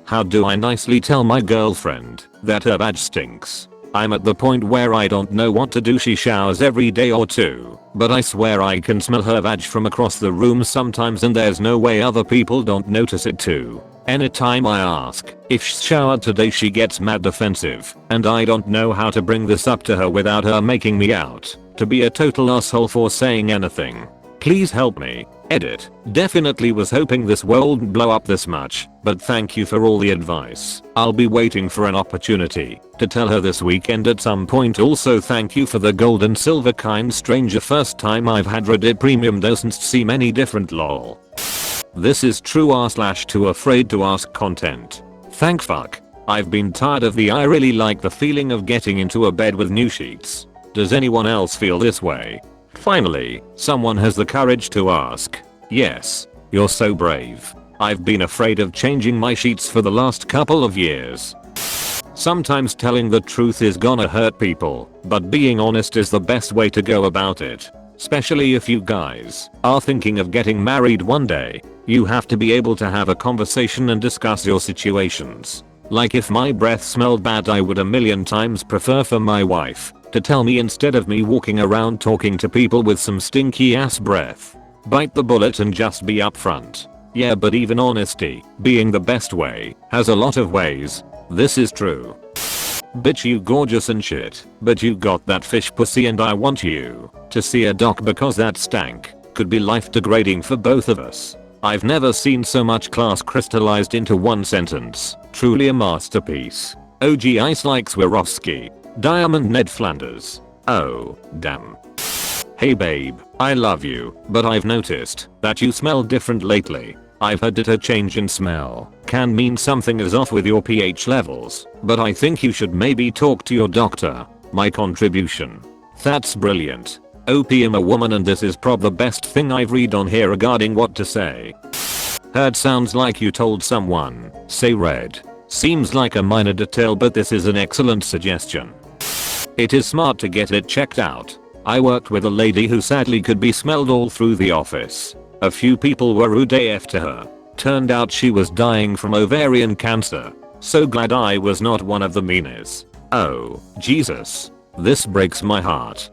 How do I nicely tell my girlfriend that her vag stinks? I'm at the point where I don't know what to do. She showers every day or two, but I swear I can smell her vag from across the room sometimes, and there's no way other people don't notice it too. Anytime I ask if she showered today, she gets mad defensive, and I don't know how to bring this up to her without her making me out to be a total asshole for saying anything. Please help me. Edit. Definitely was hoping this won't blow up this much, but thank you for all the advice. I'll be waiting for an opportunity to tell her this weekend at some point. Also thank you for the gold and silver kind stranger. First time I've had Reddit premium, doesn't seem any different lol. This is true r/TooAfraidTooAsk content. Thank fuck. I've been tired of I really like the feeling of getting into a bed with new sheets. Does anyone else feel this way? Finally, someone has the courage to ask. Yes, you're so brave. I've been afraid of changing my sheets for the last couple of years. Sometimes telling the truth is gonna hurt people, but being honest is the best way to go about it. Especially if you guys are thinking of getting married one day, you have to be able to have a conversation and discuss your situations. Like if my breath smelled bad, I would a million times prefer for my wife to tell me instead of me walking around talking to people with some stinky ass breath. Bite the bullet and just be upfront. Yeah, but even honesty being the best way has a lot of ways. This is true. Bitch, you gorgeous and shit, but you got that fish pussy and I want you to see a doc because that stank could be life degrading for both of us. I've never seen so much class crystallized into one sentence. Truly a masterpiece. OG Ice like Swarovski. Diamond Ned Flanders. Oh, damn. Hey babe, I love you, but I've noticed that you smell different lately. I've heard that a change in smell can mean something is off with your pH levels, but I think you should maybe talk to your doctor. My contribution. That's brilliant. OP, I'm a woman and this is prob the best thing I've read on here regarding what to say. Heard sounds like you told someone. Say red. Seems like a minor detail, but this is an excellent suggestion. It is smart to get it checked out. I worked with a lady who sadly could be smelled all through the office. A few people were rude AF to her. Turned out she was dying from ovarian cancer. So glad I was not one of the meanies. Oh, Jesus. This breaks my heart.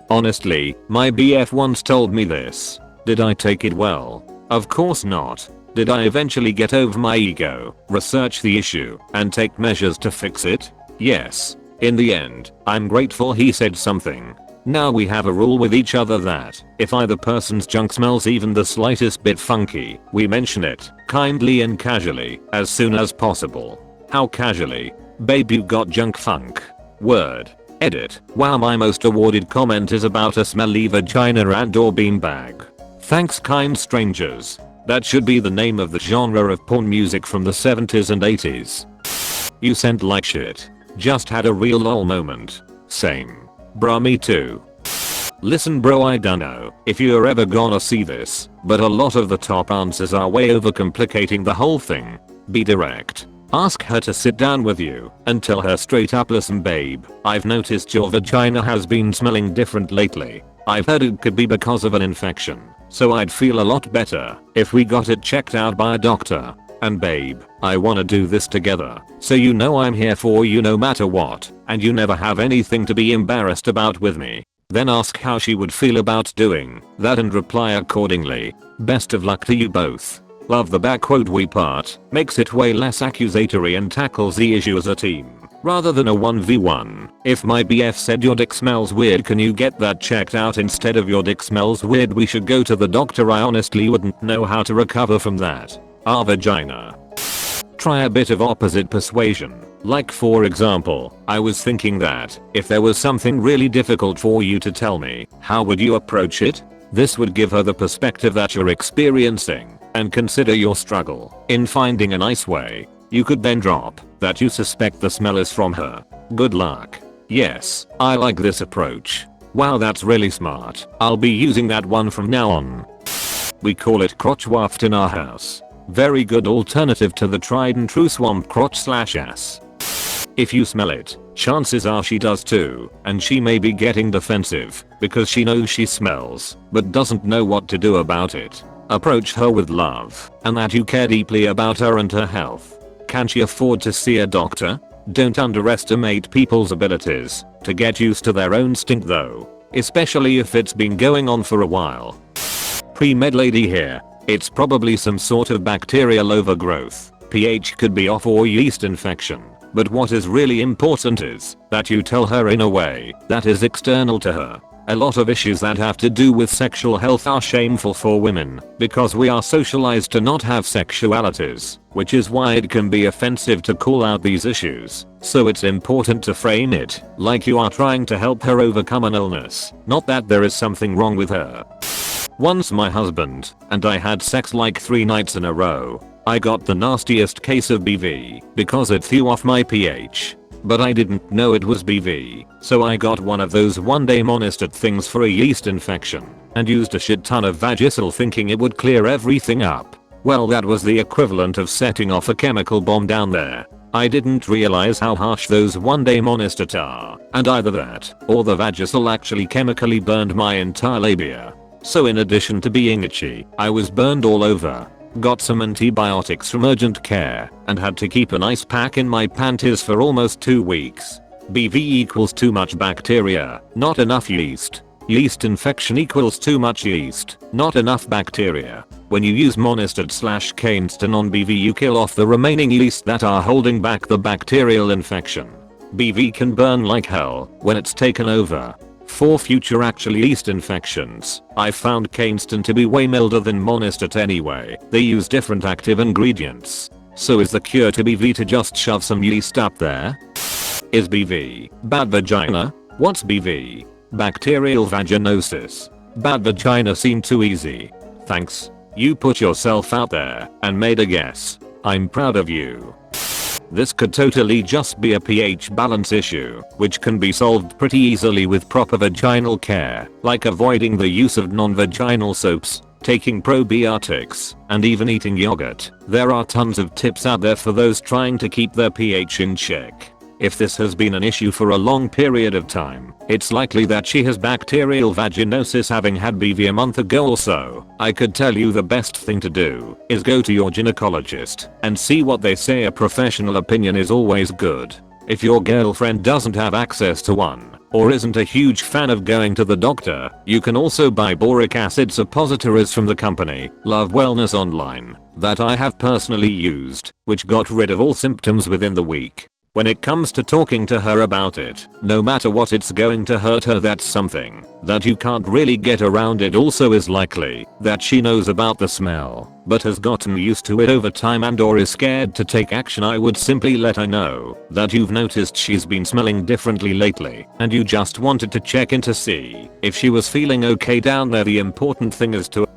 Honestly, my BF once told me this. Did I take it well? Of course not. Did I eventually get over my ego, research the issue, and take measures to fix it? Yes. In the end, I'm grateful he said something. Now we have a rule with each other that if either person's junk smells even the slightest bit funky, we mention it, kindly and casually, as soon as possible. How casually? Babe, you got junk funk. Word. Edit. Wow, my most awarded comment is about a smelly vagina and or beanbag. Thanks, kind strangers. That should be the name of the genre of porn music from the 70s and 80s. You sent like shit. Just had a real lol moment. Same. Bruh, me too. Listen bro, I dunno if you're ever gonna see this, but a lot of the top answers are way overcomplicating the whole thing. Be direct. Ask her to sit down with you and tell her straight up, listen babe, I've noticed your vagina has been smelling different lately. I've heard it could be because of an infection, so I'd feel a lot better if we got it checked out by a doctor. And babe, I wanna do this together, so you know I'm here for you no matter what, and you never have anything to be embarrassed about with me. Then ask how she would feel about doing that and reply accordingly. Best of luck to you both. Love the back quote we part, makes it way less accusatory and tackles the issue as a team, rather than a 1v1. If my BF said your dick smells weird, can you get that checked out instead of your dick smells weird, we should go to the doctor. I honestly wouldn't know how to recover from that. Our vagina. Try a bit of opposite persuasion. Like for example, I was thinking that if there was something really difficult for you to tell me, how would you approach it? This would give her the perspective that you're experiencing and consider your struggle in finding a nice way. You could then drop that you suspect the smell is from her. Good luck. Yes, I like this approach. Wow, that's really smart. I'll be using that one from now on. We call it crotch waft in our house. Very good alternative to the tried and true swamp crotch / ass. If you smell it, chances are she does too, and she may be getting defensive because she knows she smells but doesn't know what to do about it. Approach her with love and that you care deeply about her and her health. can she afford to see a doctor? Don't underestimate people's abilities to get used to their own stink though, especially if it's been going on for a while. Premed Lady here. It's probably some sort of bacterial overgrowth. pH could be off or yeast infection. But what is really important is that you tell her in a way that is external to her. A lot of issues that have to do with sexual health are shameful for women because we are socialized to not have sexualities, which is why it can be offensive to call out these issues. So it's important to frame it like you are trying to help her overcome an illness, not that there is something wrong with her. Once my husband and I had sex like 3 nights in a row. I got the nastiest case of BV because it threw off my pH. But I didn't know it was BV, so I got one of those one-day monistat things for a yeast infection and used a shit ton of Vagisil thinking it would clear everything up. Well, that was the equivalent of setting off a chemical bomb down there. I didn't realize how harsh those one-day monistat are, and either that or the Vagisil actually chemically burned my entire labia. So in addition to being itchy, I was burned all over. Got some antibiotics from urgent care and had to keep an ice pack in my panties for almost 2 weeks. BV equals too much bacteria, not enough yeast. Yeast infection equals too much yeast, not enough bacteria. When you use monistat/Canesten on BV you kill off the remaining yeast that are holding back the bacterial infection. BV can burn like hell when it's taken over. For future actual yeast infections, I found Canesten to be way milder than monistat anyway. They use different active ingredients. So is the cure to BV to just shove some yeast up there? Is BV bad vagina? What's BV? Bacterial vaginosis. Bad vagina seemed too easy. Thanks. You put yourself out there and made a guess. I'm proud of you. This could totally just be a pH balance issue, which can be solved pretty easily with proper vaginal care, like avoiding the use of non-vaginal soaps, taking probiotics, and even eating yogurt. There are tons of tips out there for those trying to keep their pH in check. If this has been an issue for a long period of time, it's likely that she has bacterial vaginosis having had BV a month ago or so. I could tell you the best thing to do is go to your gynecologist and see what they say. A professional opinion is always good. If your girlfriend doesn't have access to one or isn't a huge fan of going to the doctor, you can also buy boric acid suppositories from the company Love Wellness Online that I have personally used, which got rid of all symptoms within the week. When it comes to talking to her about it, no matter what, it's going to hurt her. That's something that you can't really get around. It also is likely that she knows about the smell, but has gotten used to it over time and or is scared to take action. I would simply let her know that you've noticed she's been smelling differently lately and you just wanted to check in to see if she was feeling okay down there. The important thing is to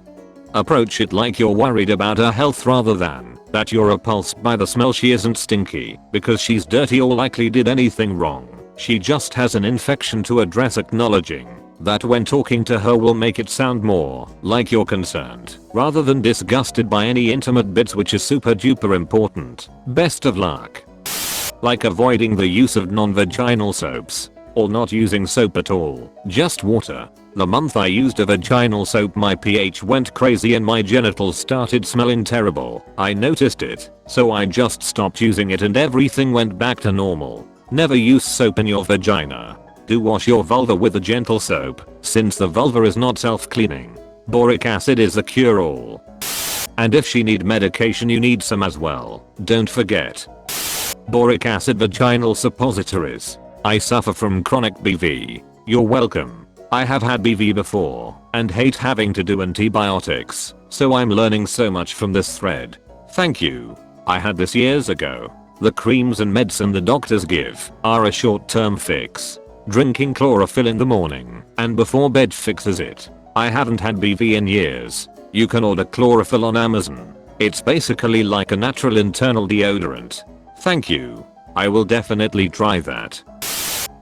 approach it like you're worried about her health rather than that you're repulsed by the smell. She isn't stinky because she's dirty or likely did anything wrong. She just has an infection to address. Acknowledging that when talking to her will make it sound more like you're concerned rather than disgusted by any intimate bits, which is super duper important. Best of luck. Like avoiding the use of non-vaginal soaps or not using soap at all, just water. The month I used a vaginal soap my pH went crazy and my genitals started smelling terrible. I noticed it, so I just stopped using it and everything went back to normal. Never use soap in your vagina. Do wash your vulva with a gentle soap, since the vulva is not self-cleaning. Boric acid is the cure-all. And if she need medication you need some as well. Don't forget. Boric acid vaginal suppositories. I suffer from chronic BV. You're welcome. I have had BV before and hate having to do antibiotics, so I'm learning so much from this thread. Thank you. I had this years ago. The creams and medicine the doctors give are a short-term fix. Drinking chlorophyll in the morning and before bed fixes it. I haven't had BV in years. You can order chlorophyll on Amazon. It's basically like a natural internal deodorant. Thank you. I will definitely try that.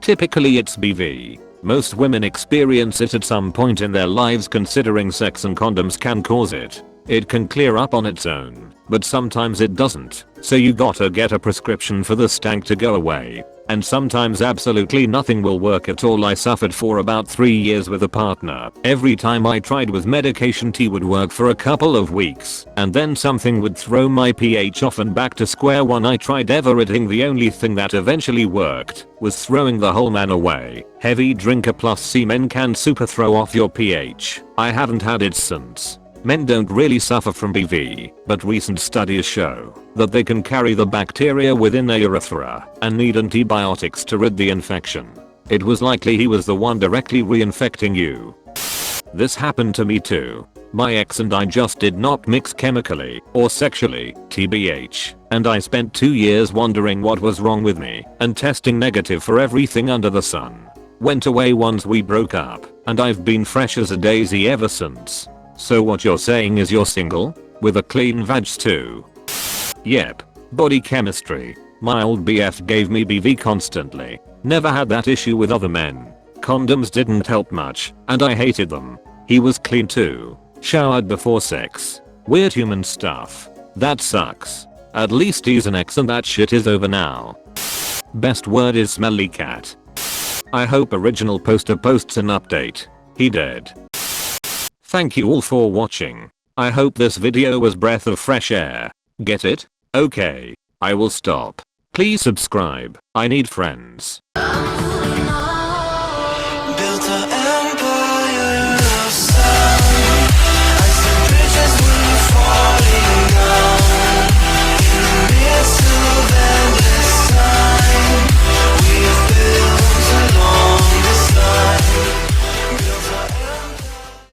Typically it's BV. Most women experience it at some point in their lives, considering sex and condoms can cause it. It can clear up on its own, but sometimes it doesn't, so you gotta get a prescription for the stank to go away. And sometimes absolutely nothing will work at all. I suffered for about 3 years with a partner. Every time I tried with medication tea would work for a couple of weeks and then something would throw my pH off and back to square one. I tried everything. The only thing that eventually worked was throwing the whole man away. Heavy drinker plus semen can super throw off your pH. I haven't had it since. Men don't really suffer from BV, but recent studies show that they can carry the bacteria within their urethra and need antibiotics to rid the infection. It was likely he was the one directly reinfecting you. This happened to me too. My ex and I just did not mix chemically or sexually, TBH, and I spent 2 years wondering what was wrong with me and testing negative for everything under the sun. Went away once we broke up, and I've been fresh as a daisy ever since. So what you're saying is you're single? With a clean vag too? Yep. Body chemistry. My old BF gave me BV constantly. Never had that issue with other men. Condoms didn't help much, and I hated them. He was clean too. Showered before sex. Weird human stuff. That sucks. At least he's an ex and that shit is over now. Best word is smelly cat. I hope original poster posts an update. He dead. Thank you all for watching. I hope this video was breath of fresh air. Get it? Okay. I will stop. Please subscribe. I need friends.